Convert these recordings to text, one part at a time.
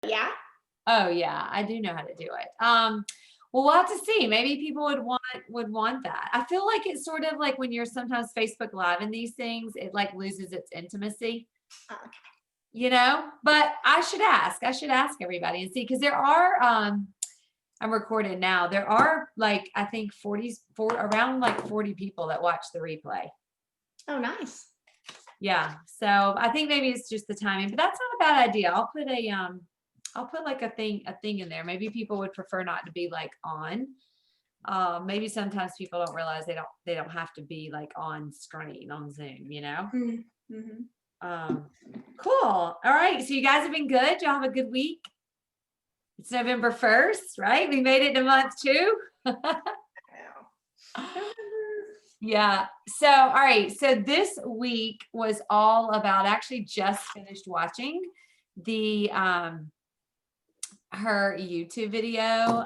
Yeah. Oh yeah, I do know how to do it. Well, we'll have to see. Maybe people would want that. I feel like it's sort of like when you're sometimes Facebook Live in these things, it like loses its intimacy, Okay. But I should ask. I should ask everybody and see because there are I'm recorded now. There are like I think 40 people that watch the replay. Oh, nice. Yeah. So I think maybe it's just the timing, but that's not a bad idea. I'll put like a thing in there. Maybe people would prefer not to be like on. Maybe sometimes people don't realize they don't have to be like on screen on Zoom. Mm-hmm. Um, cool. All right. So you guys have been good. Y'all have a good week. It's November 1st, right? We made it to month 2. Yeah. So, all right. So this week was all about actually just finished watching the her YouTube video,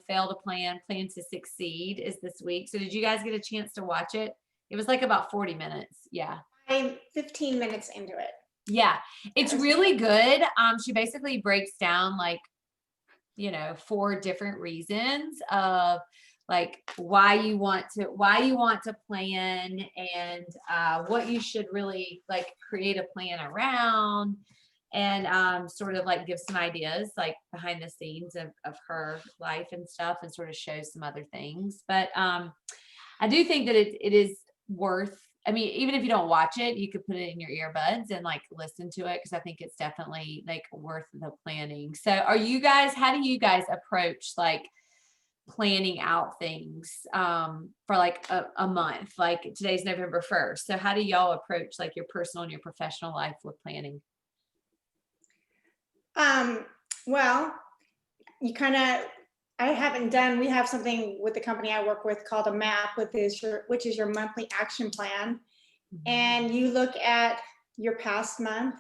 Fail to Plan, Plan to Succeed is this week. So did you guys get a chance to watch it? It was like about 40 minutes. Yeah. I'm 15 minutes into it. Yeah. That It's was really good. She basically breaks down like 4 different reasons of like why you want to plan and what you should really like create a plan around and sort of like give some ideas like behind the scenes of her life and stuff and sort of show some other things. But I do think that it is worth, I mean, even if you don't watch it, you could put it in your earbuds and like listen to it because I think it's definitely like worth the planning. So how do you guys approach like planning out things for like a month? Like today's November 1st. So how do y'all approach like your personal and your professional life with planning? um well, you kind of I haven't done we have something with the company I work with called a map which is your monthly action plan, Mhm. and you look at your past month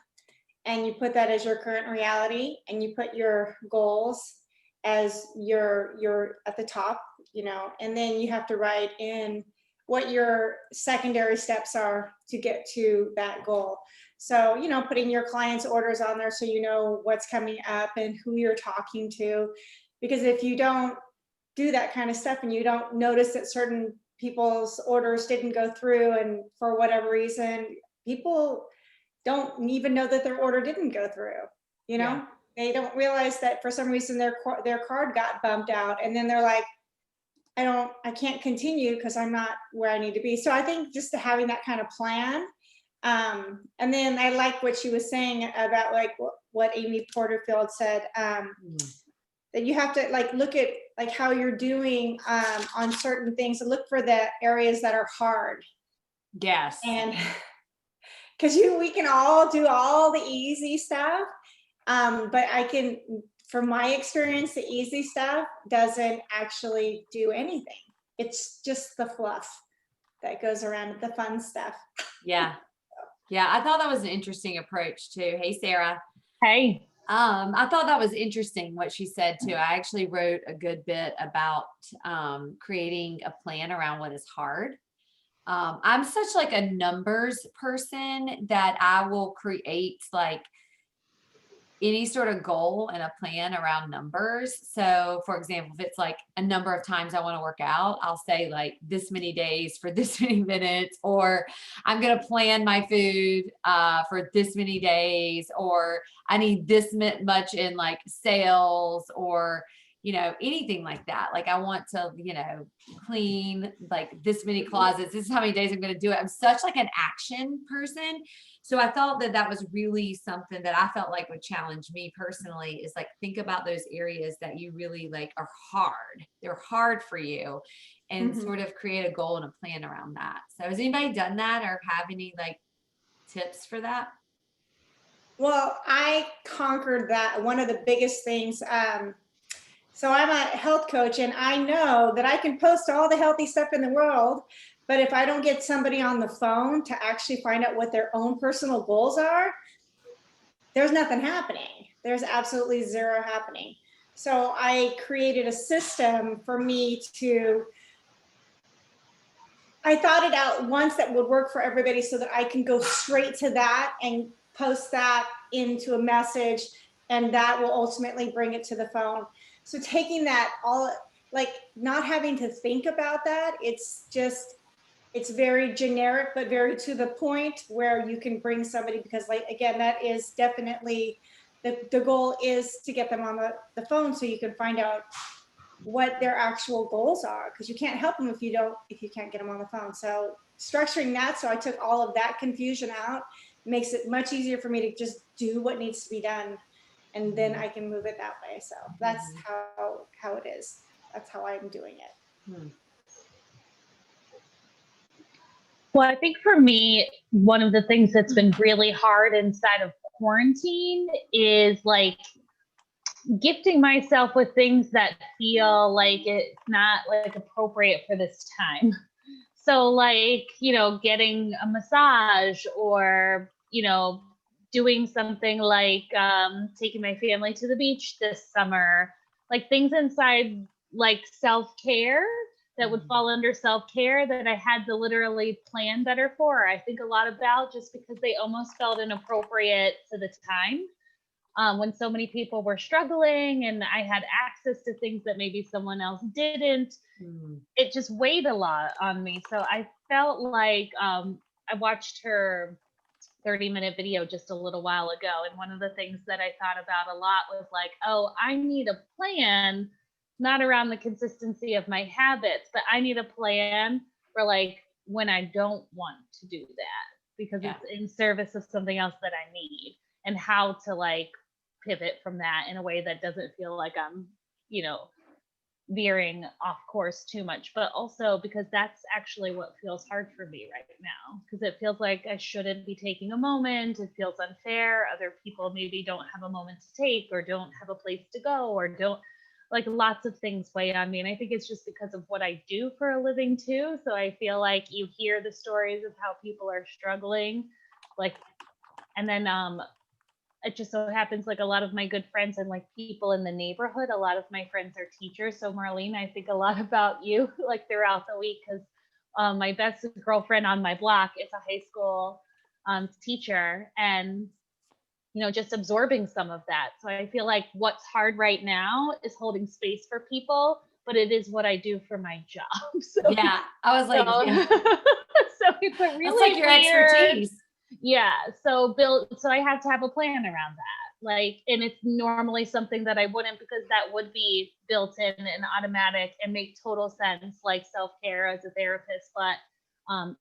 and you put that as your current reality, and you put your goals as your at the top, and then you have to write in what your secondary steps are to get to that goal. So, putting your clients' orders on there so you know what's coming up and who you're talking to. Because if you don't do that kind of stuff and you don't notice that certain people's orders didn't go through, and for whatever reason, people don't even know that their order didn't go through. You Yeah. know, they don't realize that for some reason their card got bumped out, and then they're like, I can't continue because I'm not where I need to be. So I think just having that kind of plan. And then I like what she was saying about like what Amy Porterfield said, Mm. that you have to like look at like how you're doing on certain things and look for the areas that are hard. Yes. And because we can all do all the easy stuff, but from my experience, the easy stuff doesn't actually do anything. It's just the fluff that goes around the fun stuff. Yeah. Yeah. I thought that was an interesting approach too. Hey, Sarah. Hey. I thought that was interesting what she said too. I actually wrote a good bit about creating a plan around what is hard. I'm such like a numbers person that I will create like any sort of goal and a plan around numbers. So, for example, if it's like a number of times I want to work out, I'll say like this many days for this many minutes, or I'm going to plan my food for this many days, or I need this much in like sales, or anything like that. Like I want to, clean like this many closets. This is how many days I'm going to do it. I'm such like an action person. So I thought that that was really something that I felt like would challenge me personally is like, think about those areas that you really like are hard. They're hard for you and Mhm. sort of create a goal and a plan around that. So has anybody done that or have any like tips for that? Well, I conquered that. One of the biggest things. So I'm a health coach, and I know that I can post all the healthy stuff in the world, but if I don't get somebody on the phone to actually find out what their own personal goals are, there's nothing happening. There's absolutely zero happening. So I created a system for me to, I thought it out once that would work for everybody so that I can go straight to that and post that into a message and that will ultimately bring it to the phone. So taking that all, like not having to think about that, it's just, it's very generic, but very to the point where you can bring somebody, because like, again, that is definitely, the goal is to get them on the phone so you can find out what their actual goals are, because you can't help them if you can't get them on the phone. So structuring that, so I took all of that confusion out, makes it much easier for me to just do what needs to be done, and then I can move it that way. So that's how it is. That's how I'm doing it. Hmm. Well, I think for me, one of the things that's been really hard inside of quarantine is like gifting myself with things that feel like it's not like appropriate for this time. So like, getting a massage, or, doing something like taking my family to the beach this summer, like things inside like self-care that would fall under self-care that I had to literally plan better for. I think a lot about just because they almost felt inappropriate to the time. When so many people were struggling and I had access to things that maybe someone else didn't, it just weighed a lot on me. So I felt like I watched her 30-minute video just a little while ago. And one of the things that I thought about a lot was like, oh, I need a plan, not around the consistency of my habits, but I need a plan for like when I don't want to do that, because it's in service of something else that I need, and how to like pivot from that in a way that doesn't feel like I'm, veering off course too much, but also because that's actually what feels hard for me right now, because it feels like I shouldn't be taking a moment. It feels unfair. Other people maybe don't have a moment to take, or don't have a place to go, or don't, like, lots of things weigh on me. And I think it's just because of what I do for a living too. So I feel like you hear the stories of how people are struggling, like, and then it just so happens like a lot of my good friends and like people in the neighborhood, a lot of my friends are teachers. So Marlene, I think a lot about you like throughout the week, because my best girlfriend on my block is a high school teacher, and just absorbing some of that. So I feel like what's hard right now is holding space for people, but it is what I do for my job. So Yeah, I was like, so it's a really that's like your weird expertise. Yeah. So I have to have a plan around that. Like, and it's normally something that I wouldn't, because that would be built in and automatic and make total sense, like self-care as a therapist, but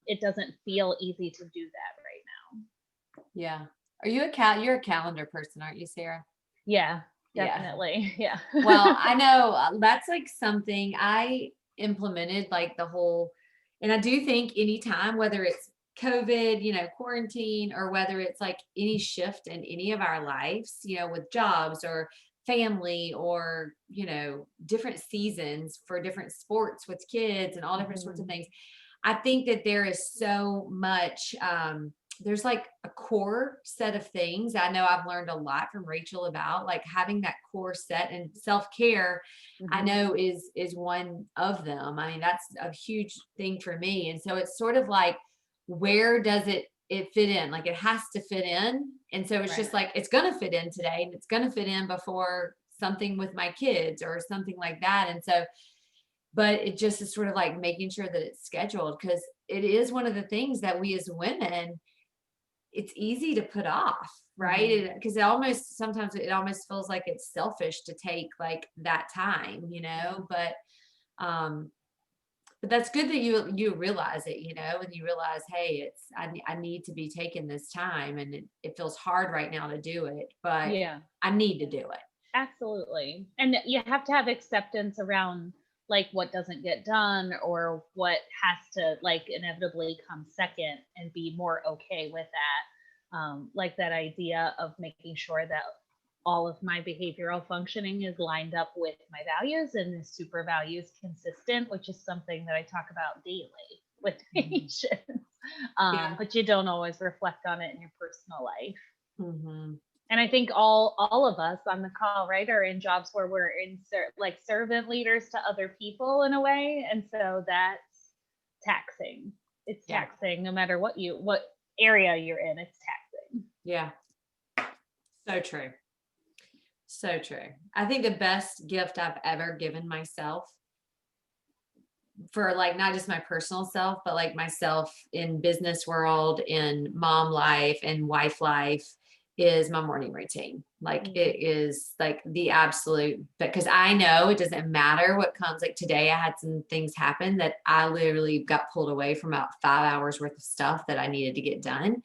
it doesn't feel easy to do that right now. Yeah. Are you you're a calendar person, aren't you, Sarah? Yeah, definitely. Yeah. Well, I know that's like something I implemented, like the whole, and I do think anytime, whether it's COVID, quarantine, or whether it's like any shift in any of our lives, with jobs or family, or, different seasons for different sports with kids and all different sorts of things. I think that there is so much, there's like a core set of things. I know I've learned a lot from Rachel about like having that core set, and self-care, I know is one of them. I mean, that's a huge thing for me. And so it's sort of like, where does it fit in? Like it has to fit in. And so it's just like, it's going to fit in today, and it's going to fit in before something with my kids or something like that. And so, but it just is sort of like making sure that it's scheduled, because it is one of the things that we as women, it's easy to put off, right? Because sometimes it almost feels like it's selfish to take like that time, but that's good that you realize it, and you realize, hey, I need to be taking this time, and it feels hard right now to do it, but Yeah, I need to do it. absolutely. And you have to have acceptance around like what doesn't get done, or what has to like inevitably come second, and be more okay with that. Like that idea of making sure that all of my behavioral functioning is lined up with my values, and the super values consistent, which is something that I talk about daily with patients. But you don't always reflect on it in your personal life. And I think all of us on the call, right, are in jobs where we're like servant leaders to other people in a way, and so that's taxing. It's taxing no matter what area you're in. It's taxing. Yeah, so true. So true. I think the best gift I've ever given myself, for like not just my personal self, but like myself in business world, in mom life and wife life, is my morning routine. Like it is like the absolute, because I know it doesn't matter what comes. Like today I had some things happen that I literally got pulled away from about 5 hours worth of stuff that I needed to get done.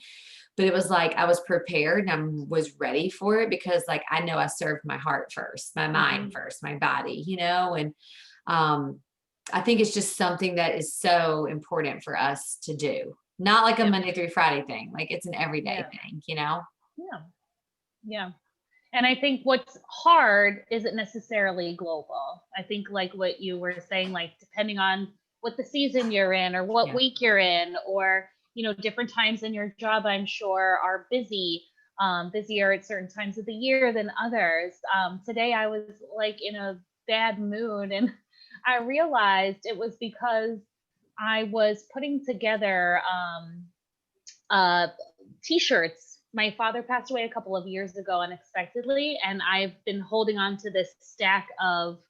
But it was like I was prepared and I was ready for it, because like I know I served my heart first, my mind first, my body, and I think it's just something that is so important for us to do. Not like a Monday through Friday thing. Like it's an everyday thing, Yeah. Yeah. And I think what's hard isn't necessarily global. I think like what you were saying, like depending on what the season you're in or what week you're in, or, different times in your job, I'm sure are busier at certain times of the year than others. Today I was like in a bad mood, and I realized it was because I was putting together t-shirts. My father passed away a couple of years ago unexpectedly, and I've been holding on to this stack of,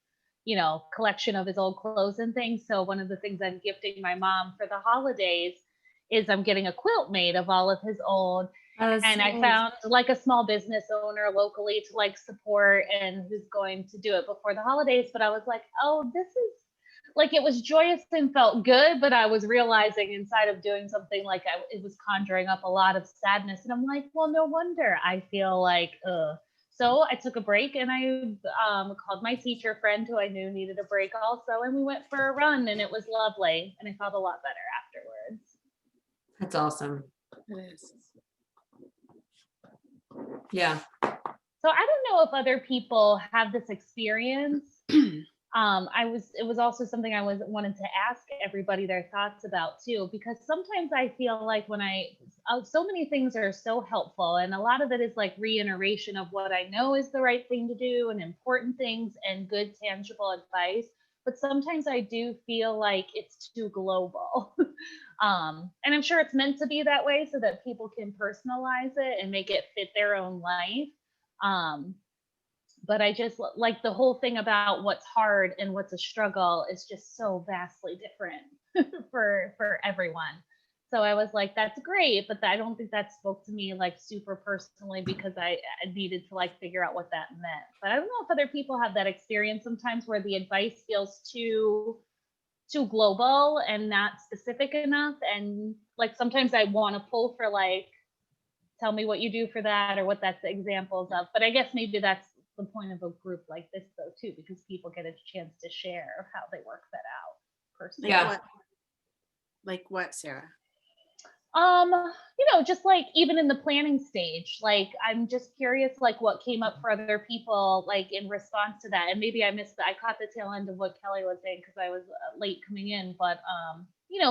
collection of his old clothes and things. So one of the things I'm gifting my mom for the holidays is I'm getting a quilt made of all of his old. And I found like a small business owner locally to like support and who's going to do it before the holidays. But I was like, oh, this is like, it was joyous and felt good, but I was realizing inside of doing something like it was conjuring up a lot of sadness. And I'm like, well, no wonder I feel like, So I took a break, and I called my teacher friend who I knew needed a break also. And we went for a run, and it was lovely. And I felt a lot better afterwards. That's awesome. It is. Yeah. So I don't know if other people have this experience. It was also something I wanted to ask everybody their thoughts about too, because sometimes I feel like so many things are so helpful, and a lot of it is like reiteration of what I know is the right thing to do and important things and good tangible advice. But sometimes I do feel like it's too global. And I'm sure it's meant to be that way so that people can personalize it and make it fit their own life. But I just like the whole thing about what's hard and what's a struggle is just so vastly different for everyone. So I was like, that's great, but I don't think that spoke to me like super personally, because I needed to like figure out what that meant. But I don't know if other people have that experience sometimes where the advice feels too global and not specific enough. And like sometimes I want to pull for like, tell me what you do for that or what that's examples of. But I guess maybe that's the point of a group like this though too, because people get a chance to share how they work that out personally. Like what, Sarah? Just like even in the planning stage, like I'm just curious like what came up for other people like in response to that. And maybe I caught the tail end of what Kelly was saying because I was late coming in, but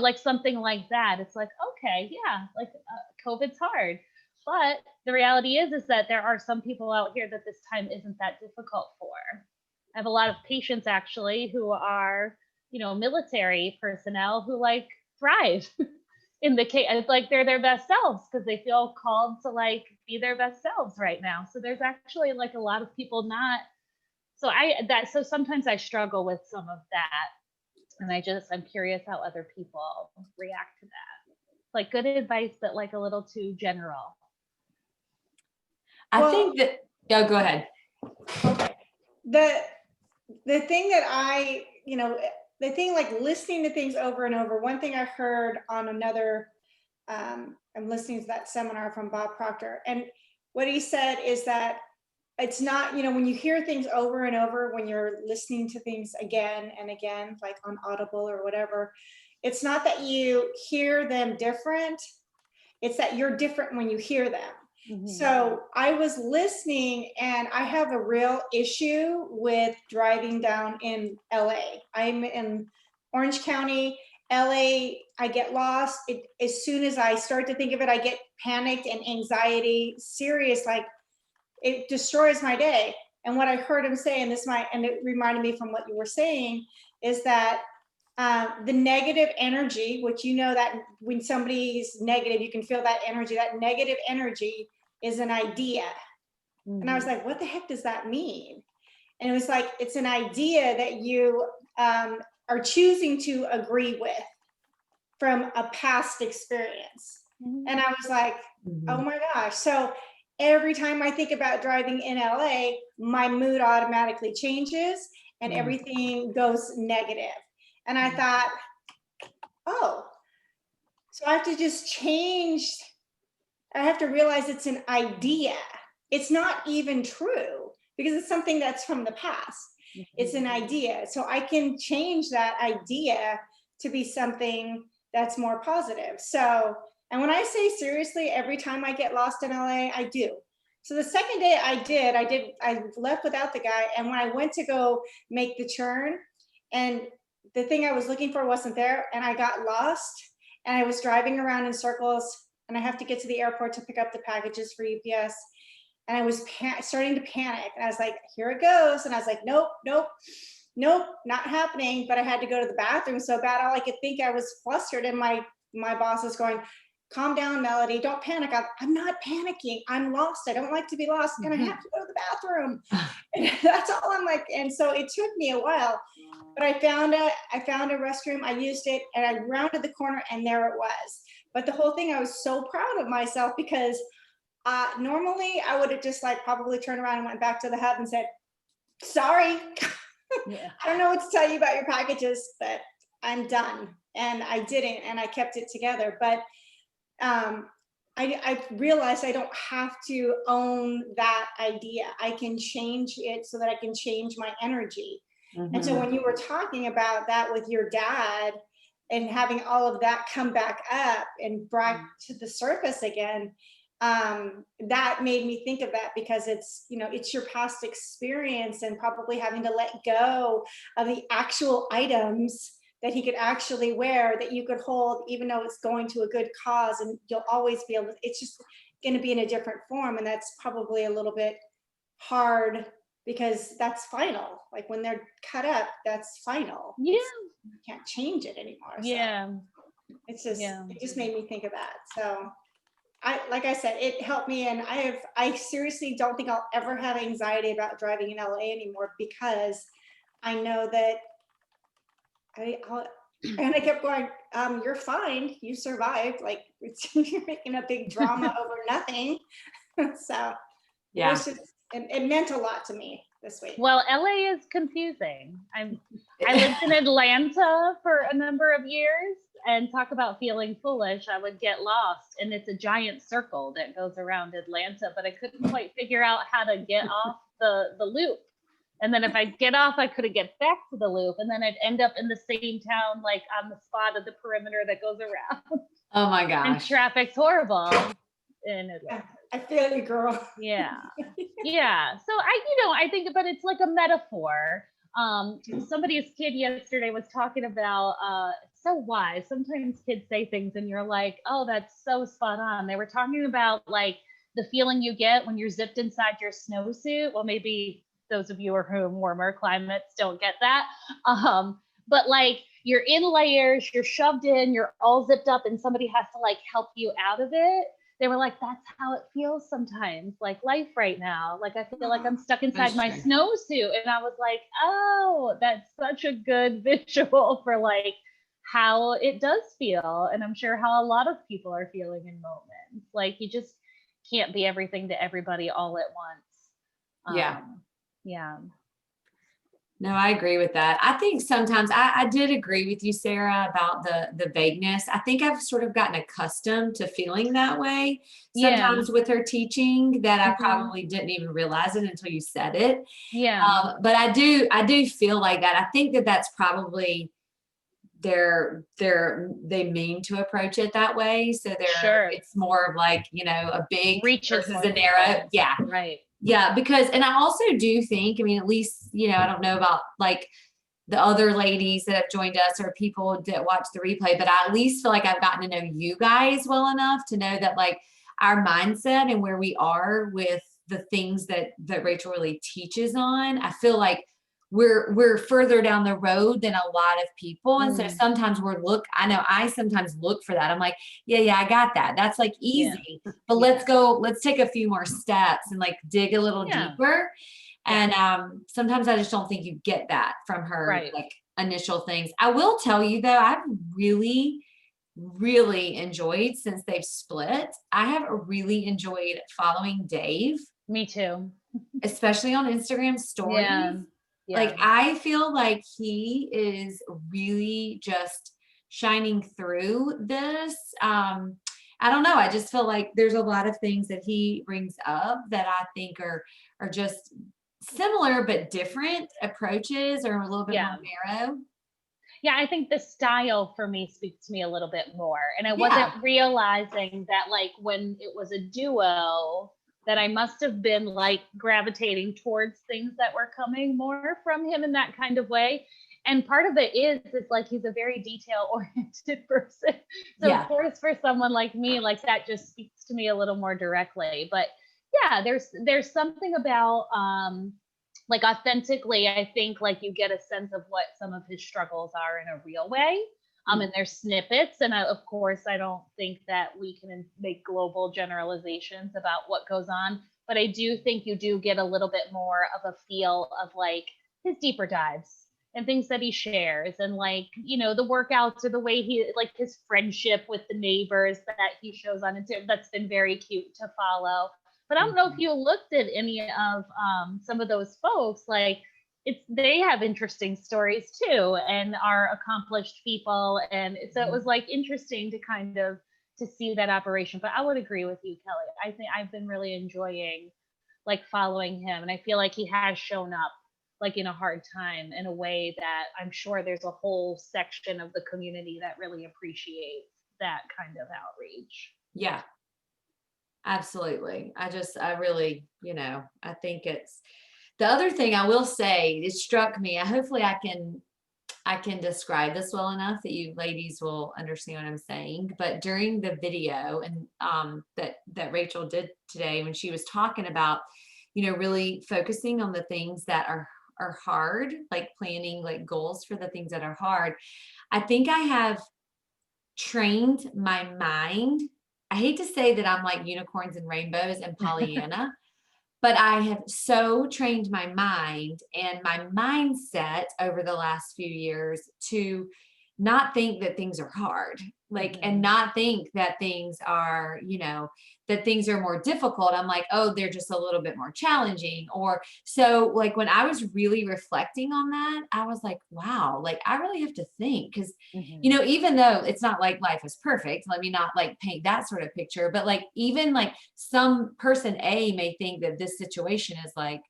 like something like that. It's like, okay, yeah, like COVID's hard. But the reality is that there are some people out here that this time isn't that difficult for. I have a lot of patients actually who are, military personnel who like thrive in the case, like they're their best selves because they feel called to like be their best selves right now. So there's actually like a lot of people not. So sometimes I struggle with some of that. And I'm curious how other people react to that. Like good advice, but like a little too general. I think that, go ahead. Okay. The thing that the thing like listening to things over and over, one thing I heard on another, I'm listening to that seminar from Bob Proctor, and what he said is that it's not, when you hear things over and over, when you're listening to things again and again, like on Audible or whatever, it's not that you hear them different, it's that you're different when you hear them. Mm-hmm. So I was listening, and I have a real issue with driving down in LA. I'm in Orange County, LA. I get lost. As soon as I start to think of it, I get panicked and anxiety, serious, like it destroys my day. And what I heard him say, and it reminded me from what you were saying, is that the negative energy, which that when somebody's negative, you can feel that energy. That negative energy is an idea. And I was like, what the heck does that mean? And it was like, it's an idea that you are choosing to agree with from a past experience. And I was like, oh my gosh. So every time I think about driving in LA, my mood automatically changes and everything goes negative. And I thought, oh, so I have to just change. I have to realize it's an idea. It's not even true because it's something that's from the past. It's an idea. So I can change that idea to be something that's more positive. So, and when I say seriously, every time I get lost in LA, I do. So the second day I left without the guy. And when I went to go make the turn and the thing I was looking for wasn't there and I got lost and I was driving around in circles and I have to get to the airport to pick up the packages for UPS. And I was starting to panic. And I was like, here it goes. And I was like, nope, not happening. But I had to go to the bathroom so bad. All I could think, I was flustered. And my boss is going, calm down, Melody. Don't panic. I'm not panicking. I'm lost. I don't like to be lost. And I have to go to the bathroom. And that's all I'm like. And so it took me a while. But I found a restroom. I used it. And I rounded the corner. And there it was. But the whole thing, I was so proud of myself because normally I would have just like probably turned around and went back to the hub and said, sorry, I don't know what to tell you about your packages, but I'm done. And I didn't, and I kept it together. But I realized I don't have to own that idea. I can change it so that I can change my energy. And so when you were talking about that with your dad and having all of that come back up and brought to the surface again, that made me think of that because it's, you know, it's your past experience and probably having to let go of the actual items that he could actually wear that you could hold, even though it's going to a good cause and you'll always be able to, it's just going to be in a different form. And that's probably a little bit hard because that's final. Like when they're cut up, that's final. Yeah. You can't change it anymore. Yeah. So it's just, Yeah. it just made me think of that. So like I said, it helped me. And I seriously don't think I'll ever have anxiety about driving in LA anymore because I know that and I kept going, you're fine. You survived. Like you're making a big drama over nothing. So Yeah. it meant a lot to me this week. Well, LA is confusing. I lived in Atlanta for a number of years, and talk about feeling foolish. I would get lost, and it's a giant circle that goes around Atlanta, but I couldn't quite figure out how to get off the loop. And then if I get off, I couldn't get back to the loop, and then I'd end up in the same town, like on the spot of the perimeter that goes around. Oh my And gosh. traffic's horrible in Atlanta. I feel you, girl. Yeah. Yeah. So I think, but it's like a metaphor. Somebody's kid yesterday was talking about, so wise. Sometimes kids say things and you're like, oh, that's so spot on. They were talking about like the feeling you get when you're zipped inside your snowsuit. Well, maybe those of you who are in warmer climates don't get that. But like you're in layers, you're shoved in, you're all zipped up, and somebody has to like help you out of it. They were like, that's how it feels sometimes, like life right now. Like I feel like I'm stuck inside my snowsuit. And I was like, oh, that's such a good visual for like how it does feel. And I'm sure how a lot of people are feeling in moments. Like you just can't be everything to everybody all at once. Yeah. Yeah. No, I agree with that. I think sometimes I did agree with you, Sarah, about the vagueness. I think I've sort of gotten accustomed to feeling that way sometimes with her teaching that I probably didn't even realize it until you said it. Yeah. But I do feel like that. I think that that's probably they mean to approach it that way. So it's more of like, you know, a big Reaches versus a narrow. Yeah. Right. Yeah, because, and I also do think, I mean, at least, you know, I don't know about like the other ladies that have joined us or people that watch the replay, but I at least feel like I've gotten to know you guys well enough to know that like our mindset and where we are with the things that Rachel really teaches on, I feel like we're further down the road than a lot of people. And so Mm. sometimes I know I sometimes look for that. I'm like, yeah, I got that. That's like Yeah. easy, but let's take a few more steps and like dig a little Yeah. deeper. Yeah. And sometimes I just don't think you get that from her Right. like initial things. I will tell you though, I've really, really enjoyed since they've split. I have really enjoyed following Dave, Me too. especially on Instagram stories. Yeah. Like Yeah. I feel like he is really just shining through this. I don't know. I just feel like there's a lot of things that he brings up that I think are just similar but different approaches or a little bit Yeah. more narrow. Yeah, I think the style for me speaks to me a little bit more. And I Yeah. wasn't realizing that like when it was a duo, that I must have been like gravitating towards things that were coming more from him in that kind of way. And part of it is like he's a very detail oriented person. So Yeah. of course for someone like me, like that just speaks to me a little more directly. But yeah, there's something about like authentically, I think like you get a sense of what some of his struggles are in a real way. And there's snippets. And of course, I don't think that we can make global generalizations about what goes on. But I do think you do get a little bit more of a feel of like his deeper dives and things that he shares and like, you know, the workouts or the way he like his friendship with the neighbors that he shows on Instagram. That's been very cute to follow. But I don't know if you looked at any of some of those folks, like they have interesting stories too and are accomplished people. And so it was like interesting to kind of to see that operation. But I would agree with you, Kelly. I think I've been really enjoying like following him. And I feel like he has shown up like in a hard time in a way that I'm sure there's a whole section of the community that really appreciates that kind of outreach. Yeah. Absolutely. I really, I think it's the other thing I will say, it struck me. Hopefully I can describe this well enough that you ladies will understand what I'm saying. But during the video and that Rachel did today when she was talking about, really focusing on the things that are hard, like planning like goals for the things that are hard. I think I have trained my mind. I hate to say that I'm like unicorns and rainbows and Pollyanna, but I have so trained my mind and my mindset over the last few years to not think that things are hard, like, and not think that things are, that things are more difficult. I'm like, oh, they're just a little bit more challenging. Or so like when I was really reflecting on that, I was like, wow, like I really have to think because, even though it's not like life is perfect, let me not like paint that sort of picture, but like even like some person A may think that this situation is like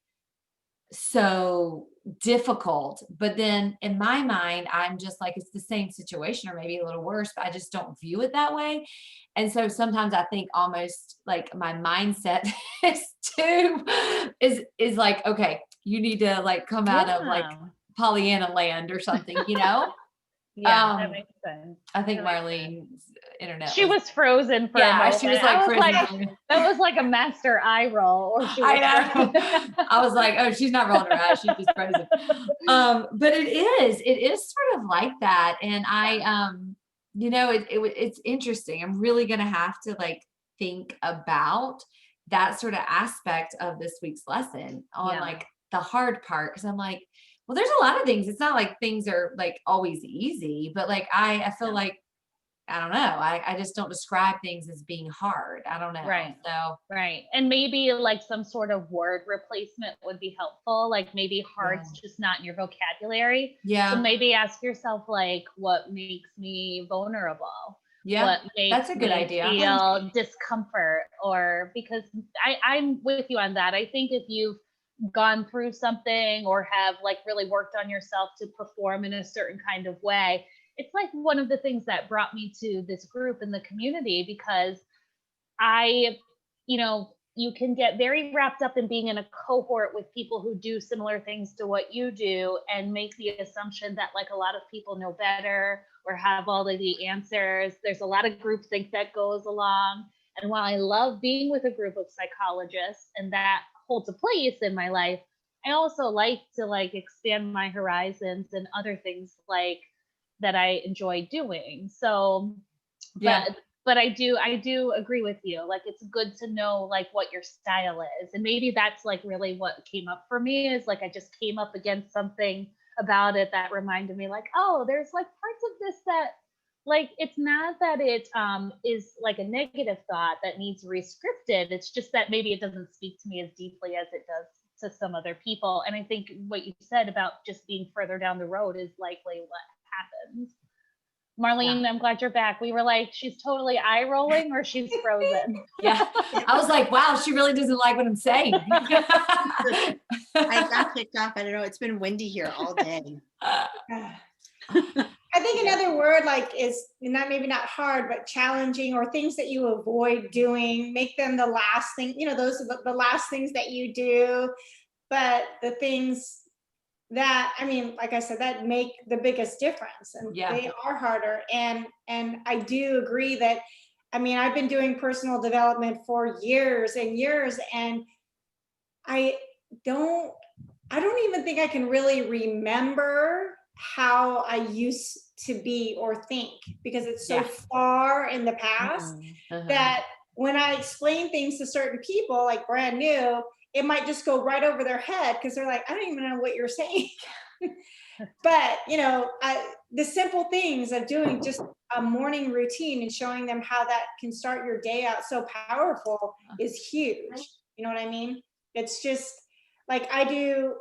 so difficult, but then in my mind I'm just like it's the same situation or maybe a little worse, but I just don't view it that way. And so sometimes I think almost like my mindset is too is like, okay, you need to like come out of like Pollyanna land or something. Yeah, that makes sense. I think Marlene's internet she was frozen for a yeah, moment. she was like frozen. That was like a master eye roll. Or she was I know. I was like, oh, she's not rolling her eyes. She's just frozen. But it is sort of like that. And I, it's interesting. I'm really going to have to like think about that sort of aspect of this week's lesson on like the hard part. Cause I'm like, well, there's a lot of things. It's not like things are like always easy, but like, I feel like, I don't know. I just don't describe things as being hard. I don't know. Right. So right. And maybe like some sort of word replacement would be helpful. Like maybe hard's just not in your vocabulary. Yeah. So maybe ask yourself like, what makes me vulnerable? Yeah. What makes that's a good idea. Feel discomfort? Or because I'm with you on that. I think if you've gone through something or have like really worked on yourself to perform in a certain kind of way, it's like one of the things that brought me to this group in the community, because you can get very wrapped up in being in a cohort with people who do similar things to what you do and make the assumption that like a lot of people know better or have all of the answers. There's a lot of groupthink that goes along. And while I love being with a group of psychologists and that holds a place in my life, I also like to like expand my horizons and other things like that I enjoy doing. So, Yeah. but I do agree with you. Like it's good to know like what your style is. And maybe that's like really what came up for me is like I just came up against something about it that reminded me like, oh, there's like parts of this that like it's not that it is like a negative thought that needs rescripted. It's just that maybe it doesn't speak to me as deeply as it does to some other people. And I think what you said about just being further down the road is likely what happens. Marlene, I'm glad you're back. We were like, she's totally eye rolling or she's frozen. Yeah. I was like, wow, she really doesn't like what I'm saying. I got kicked off. I don't know. It's been windy here all day. I think another word like is not maybe not hard, but challenging or things that you avoid doing, make them the last thing, those are the last things that you do. But the things that, I mean, like I said, that make the biggest difference and Yeah. they are harder. And I do agree that, I mean, I've been doing personal development for years and years, and I don't even think I can really remember how I used to be or think because it's so Yeah. far in the past that when I explain things to certain people, like brand new, it might just go right over their head because they're like, I don't even know what you're saying. But the simple things of doing just a morning routine and showing them how that can start your day out so powerful is huge. You know what I mean? It's just like I do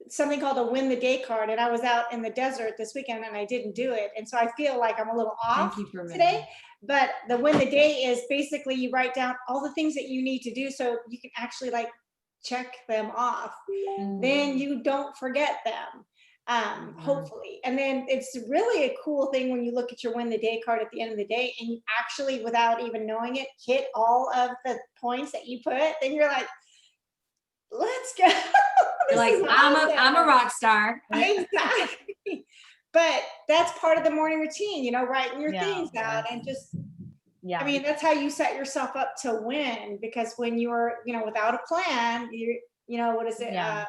something called a win the day card, and I was out in the desert this weekend and I didn't do it, and so I feel like I'm a little off Thank you for today. But the win the day is basically you write down all the things that you need to do so you can actually like check them off. Then you don't forget them, hopefully. And then it's really a cool thing when you look at your win the day card at the end of the day and you actually, without even knowing it, hit all of the points that you put. Then you're like, let's go. You're like, I'm a rock star. Exactly. But that's part of the morning routine, writing your things out and just, I mean, that's how you set yourself up to win, because when you're, without a plan, what is it? Yeah.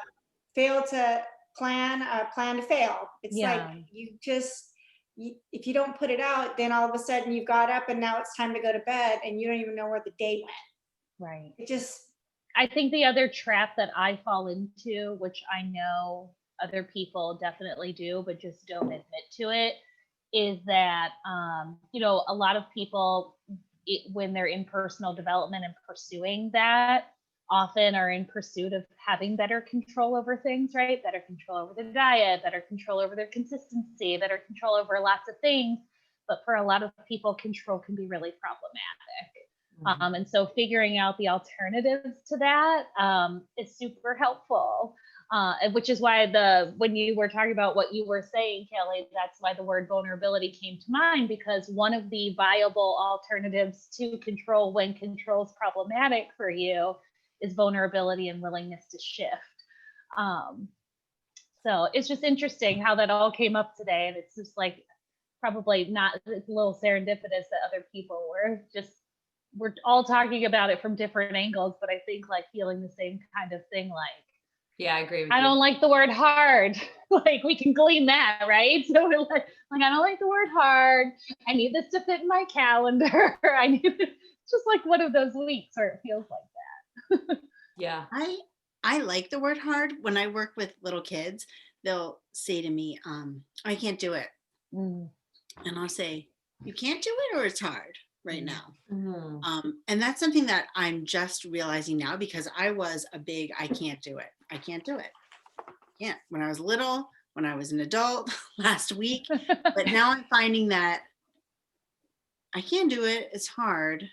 Fail to plan, plan to fail. It's like you just, if you don't put it out, then all of a sudden you got up and now it's time to go to bed and you don't even know where the day went. Right. It just, I think the other trap that I fall into, which I know other people definitely do, but just don't admit to it, is that, a lot of people, when they're in personal development and pursuing that, often are in pursuit of having better control over things, right? Better control over their diet, better control over their consistency, better control over lots of things. But for a lot of people, control can be really problematic. And so figuring out the alternatives to that is super helpful. Which is why when you were talking about what you were saying, Kelly, that's why the word vulnerability came to mind, because one of the viable alternatives to control when control is problematic for you is vulnerability and willingness to shift. So it's just interesting how that all came up today. And it's just like, probably not, it's a little serendipitous that other people we're all talking about it from different angles, but I think like feeling the same kind of thing, like, yeah, I agree with I you. don't like the word hard. Like we can glean that, right? So we're like, I don't like the word hard. I need this to fit in my calendar. It's just like one of those weeks where it feels like that. Yeah. I like the word hard. When I work with little kids, they'll say to me, I can't do it. And I'll say, you can't do it or it's hard right now. And that's something that I'm just realizing now, because I was a big, I can't do it. I can't do it. Yeah. When I was little, when I was an adult last week, but now I'm finding that I can do it. It's hard.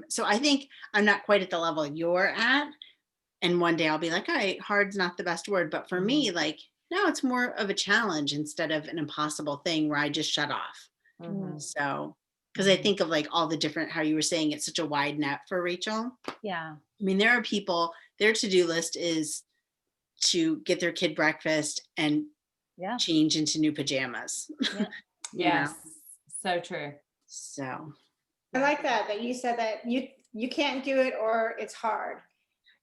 So I think I'm not quite at the level you're at. And one day I'll be like, all right, hard's not the best word. But for me, like, no, it's more of a challenge instead of an impossible thing where I just shut off. So, because I think of like all the different, how you were saying it's such a wide net for Rachel. Yeah. I mean, there are people, their to-do list is to get their kid breakfast and change into new pajamas. Yes. So true. So. I like that you said that you can't do it or it's hard.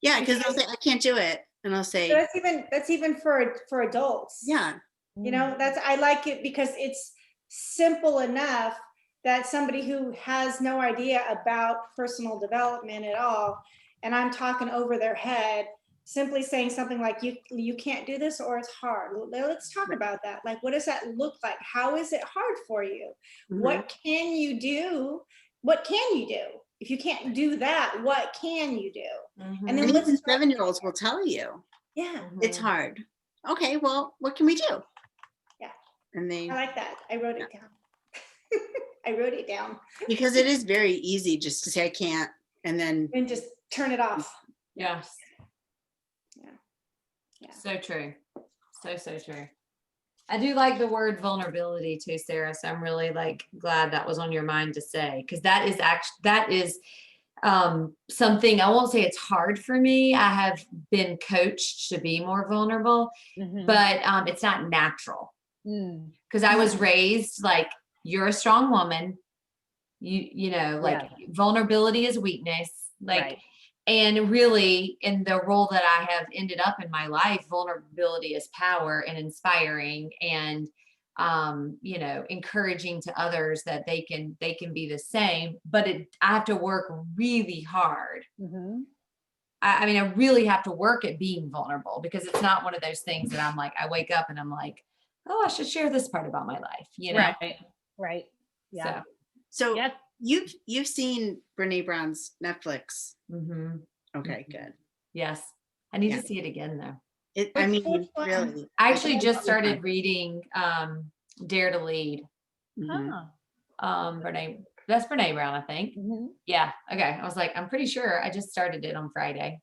Yeah, because they'll say, I can't do it. And I'll So say, that's even for adults. yeah, You know, I like it because it's simple enough that somebody who has no idea about personal development at all, and I'm talking over their head, simply saying something like, you can't do this, or it's hard. Well, let's talk about that. Like, what does that look like? How is it hard for you? Mhm. What can you do? What can you do? If you can't do that, what can you do? And then And let's even start 7-year-olds will tell you Yeah, it's hard. Okay, well, what can we do? Yeah. And they, I like that. I wrote it down. I wrote it down because it is very easy just to say I can't, and then and just turn it off. Yes. Yeah. Yeah. So true. So true. I do like the word vulnerability too, Sarah. So I'm really like glad that was on your mind to say, because that is something. I won't say it's hard for me. I have been coached to be more vulnerable, but it's not natural, because I was raised like, you're a strong woman. You know, like vulnerability is weakness. Like, Right. and really in the role that I have ended up in my life, vulnerability is power and inspiring, and you know, encouraging to others that they can be the same, but I have to work really hard. I mean, I really have to work at being vulnerable, because it's not one of those things that I'm like, I wake up and I'm like, oh, I should share this part about my life, you know? Right. Yeah. so Yes. you've seen Brene Brown's Netflix. Mhm. Okay, good. Yes. I need Yeah. to see it again though. I Which mean, one? really. I actually It's just really started fun. reading Dare to Lead. Mhm. That's Brene Brown, I think. Mhm. Yeah. Okay. I was like, I'm pretty sure I just started it on Friday.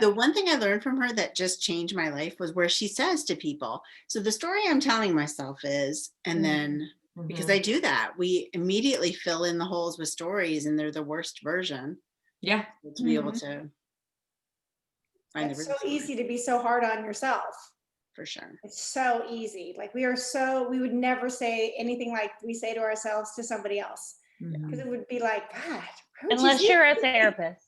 The one thing I learned from her that just changed my life was where she says to people, so the story I'm telling myself is, and then because I do that, we immediately fill in the holes with stories, and they're the worst version, Yeah. to be able to find the It's real so story, easy to be so hard on yourself. for sure. It's so easy. Like we would never say anything like we say to ourselves to somebody else, because it would be like, God, why would you Unless say you're a that?" therapist.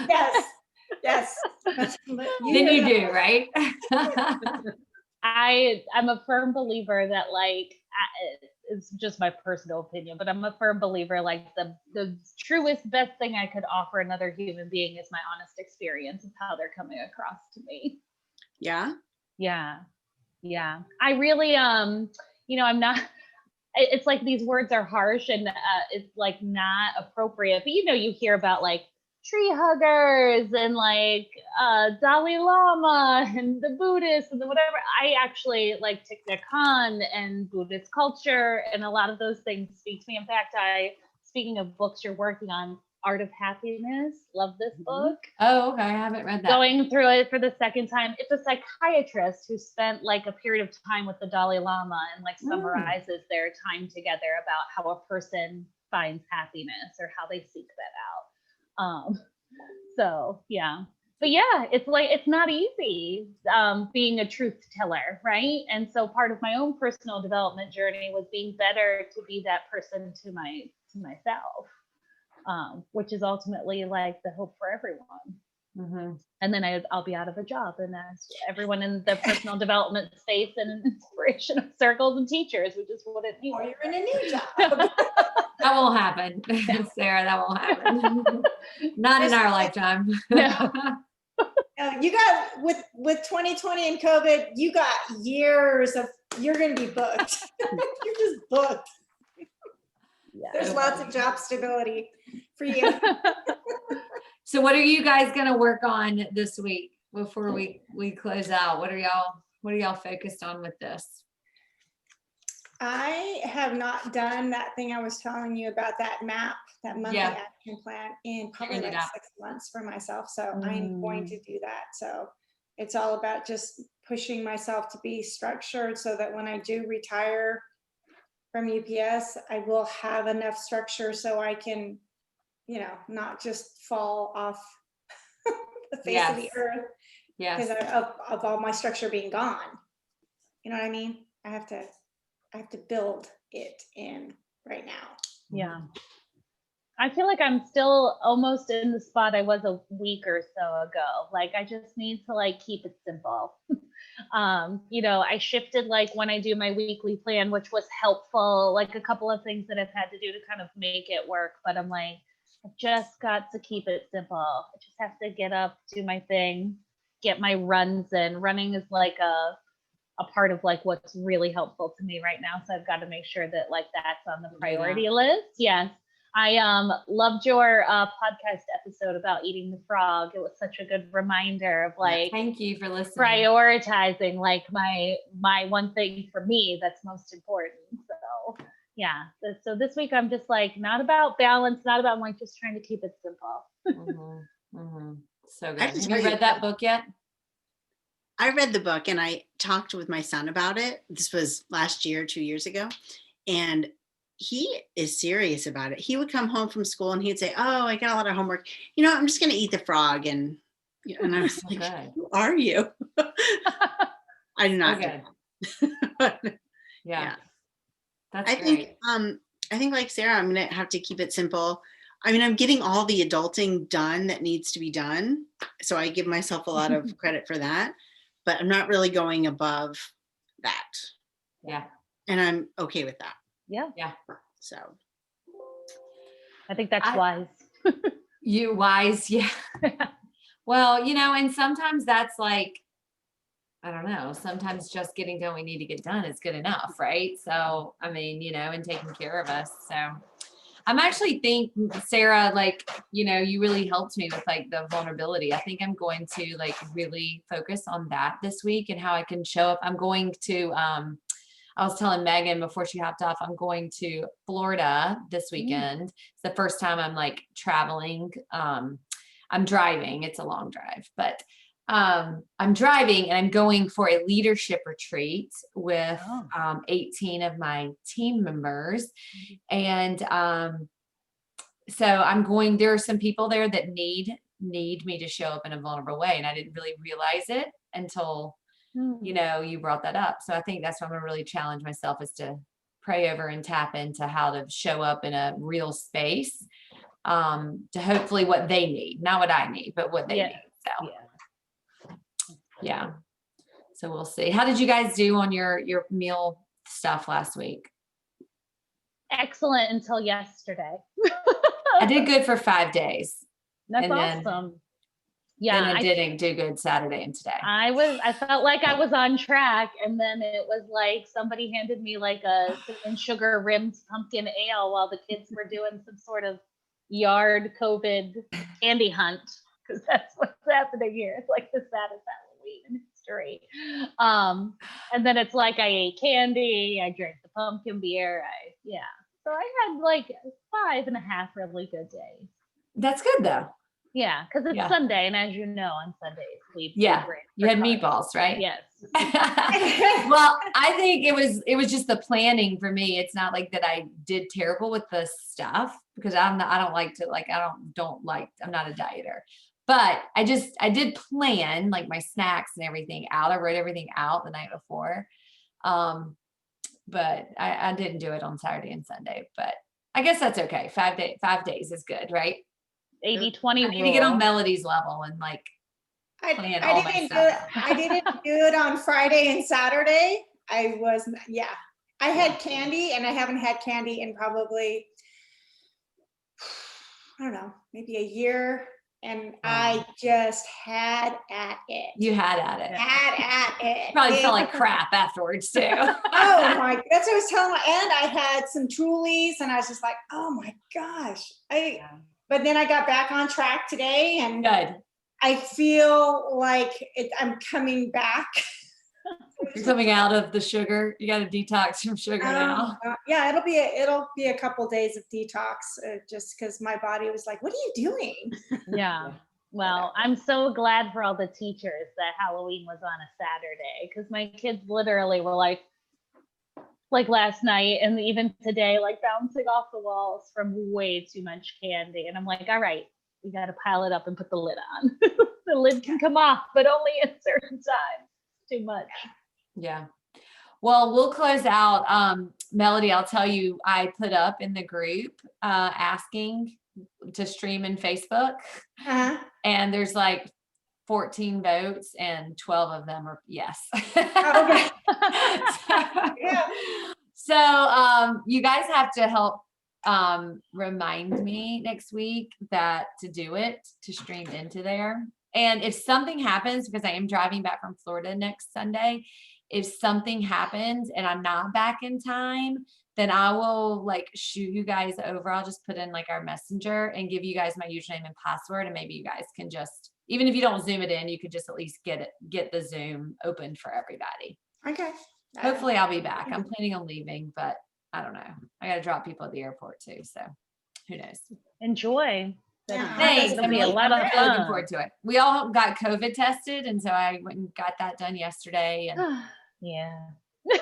Yes, yes. But Then you know. do, right? I'm a firm believer that it's just my personal opinion, but I'm a firm believer like the truest, best thing I could offer another human being is my honest experience of how they're coming across to me. Yeah. Yeah. I really, I'm not, it's like these words are harsh and it's like not appropriate, but you hear about like tree huggers and like Dalai Lama and the Buddhists and the whatever. I actually like Thich Nhat Hanh and Buddhist culture, and a lot of those things speak to me. In fact, speaking of books you're working on, Art of Happiness, love this book. Oh, okay. I haven't read that. Going through it for the second time. It's a psychiatrist who spent like a period of time with the Dalai Lama and like summarizes their time together about how a person finds happiness or how they seek that out. So yeah, but yeah, it's like, it's not easy being a truth teller, right? And so part of my own personal development journey was being better to be that person to myself, which is ultimately like the hope for everyone. And then I'll be out of a job, and as everyone in the personal development space and inspirational circles and teachers, which is what it means. Or you're in a new job. That won't happen, Sarah. That won't happen. Not in our lifetime. No. You got with 2020 and COVID, you got years of, you're going to be booked. You're just booked. Yeah. There's lots of job stability for you. So what are you guys going to work on this week before we close out? What are y'all focused on with this? I have not done that thing I was telling you about, that map, that monthly Yeah. action plan, in probably Figured it like out. 6 months for myself. So I'm going to do that. So it's all about just pushing myself to be structured so that when I do retire from UPS, I will have enough structure so I can, not just fall off the face of the Yes. earth because Yes. of all my structure being gone. You know what I mean? I have to build it in right now. Yeah. I feel like I'm still almost in the spot I was a week or so ago. Like I just need to like keep it simple. I shifted like when I do my weekly plan, which was helpful, like a couple of things that I've had to do to kind of make it work. But I'm like, I've just got to keep it simple. I just have to get up, do my thing, get my runs in. Running is like a part of like what's really helpful to me right now. So I've got to make sure that like that's on the priority list. Yes. I loved your podcast episode about eating the frog. It was such a good reminder of like Thank you for listening. prioritizing like my one thing for me that's most important. So yeah. So this week I'm just like not about balance, not about like just trying to keep it simple. So good. I have to Have tell you you- read that book yet? I read the book and I talked with my son about it. This was last year, 2 years ago. And he is serious about it. He would come home from school and he'd say, "Oh, I got a lot of homework. I'm just going to eat the frog." And I was like, Okay. "Who are you?" I do not. Okay. Do that. Yeah. Yeah. That's I great. think like Sarah, I'm going to have to keep it simple. I mean, I'm getting all the adulting done that needs to be done. So I give myself a lot of credit for that, but I'm not really going above that. Yeah. And I'm okay with that. Yeah. So I think that's I- wise. You wise. Yeah. Well, and sometimes that's like, I don't know, sometimes just getting done what we need to get done is good enough, right? So, I mean, and taking care of us. So I'm actually think, Sarah, like, you really helped me with like the vulnerability. I think I'm going to like really focus on that this week and how I can show up. I'm going to, I was telling Megan before she hopped off, I'm going to Florida this weekend. It's the first time I'm like traveling. I'm driving. It's a long drive, but I'm driving and I'm going for a leadership retreat with 18 of my team members. And so I'm going, there are some people there that need me to show up in a vulnerable way. And I didn't really realize it until you brought that up. So I think that's what I'm going to really challenge myself is to pray over and tap into how to show up in a real space to hopefully what they need, not what I need, but what they need. So yeah. So we'll see. How did you guys do on your meal stuff last week? Excellent until yesterday. I did good for 5 days. That's And then- awesome. Then Yeah, I didn't do good Saturday and today. I felt like I was on track, and then it was like somebody handed me like a cinnamon sugar rimmed pumpkin ale while the kids were doing some sort of yard COVID candy hunt, because that's what's happening here. It's like the saddest Halloween in history. And then it's like I ate candy, I drank the pumpkin beer. So I had like 5.5 really good days. That's good though. Yeah, because it's Yeah. Sunday, and as you know, on Sundays we Yeah, break you for had carbs. meatballs, right? Yes. Well, I think it was just the planning for me. It's not like that I did terrible with the stuff because I'm not a dieter. But I did plan like my snacks and everything out. I wrote everything out the night before. But I didn't do it on Saturday and Sunday, but I guess that's okay. 5 days is good, right? 80-20 I need to get on Melody's level and like plan all my stuff. I didn't do it on Friday and Saturday. I had candy and I haven't had candy in probably, I don't know, maybe a year. And I just had at it. You had at it. Had at it. Probably felt like crap afterwards too. Oh my, that's what I was telling and I had some Trulies and I was just like, oh my gosh. But then I got back on track today and Good. I feel like I'm coming back. You're coming out of the sugar. You got to detox from sugar now. Yeah, it'll be a couple days of detox just because my body was like, what are you doing? Yeah. Well, I'm so glad for all the teachers that Halloween was on a Saturday, because my kids literally were like last night and even today, like bouncing off the walls from way too much candy. And I'm like, all right, we got to pile it up and put the lid on. The lid can come off, but only at certain times. Too much. Yeah. Well, we'll close out. Melody, I'll tell you, I put up in the group asking to stream in Facebook, Uh-huh. and there's like 14 votes and 12 of them are yes. Okay. Yeah. So you guys have to help remind me next week that to do it, to stream into there. And if something happens, because I am driving back from Florida next Sunday, if something happens and I'm not back in time, then I will like shoot you guys over. I'll just put in like our messenger and give you guys my username and password. And maybe you guys can just, even if you don't Zoom it in, you could just at least get the Zoom opened for everybody. Okay. Hopefully I'll be back. I'm planning on leaving, but I don't know. I got to drop people at the airport too. So who knows? Enjoy. Yeah. Thanks. It'll be a lot of I'm really looking fun. forward to it. We all got COVID tested. And so I went and got that done yesterday. And Yeah.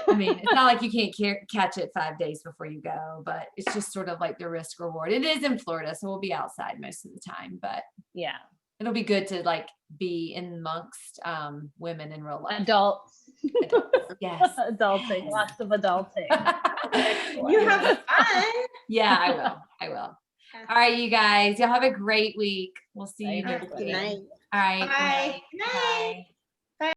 I mean, it's not like you can't catch it 5 days before you go, but it's just sort of like the risk reward. It is in Florida, so we'll be outside most of the time, but Yeah. it'll be good to like be in amongst women in real life. Adults. Yes. Adulting. Lots of adulting. You have fun. Yeah, I will. All right, you guys, y'all have a great week. We'll see you Bye, next everybody. week. Good night. All right. good Bye. night. Good night.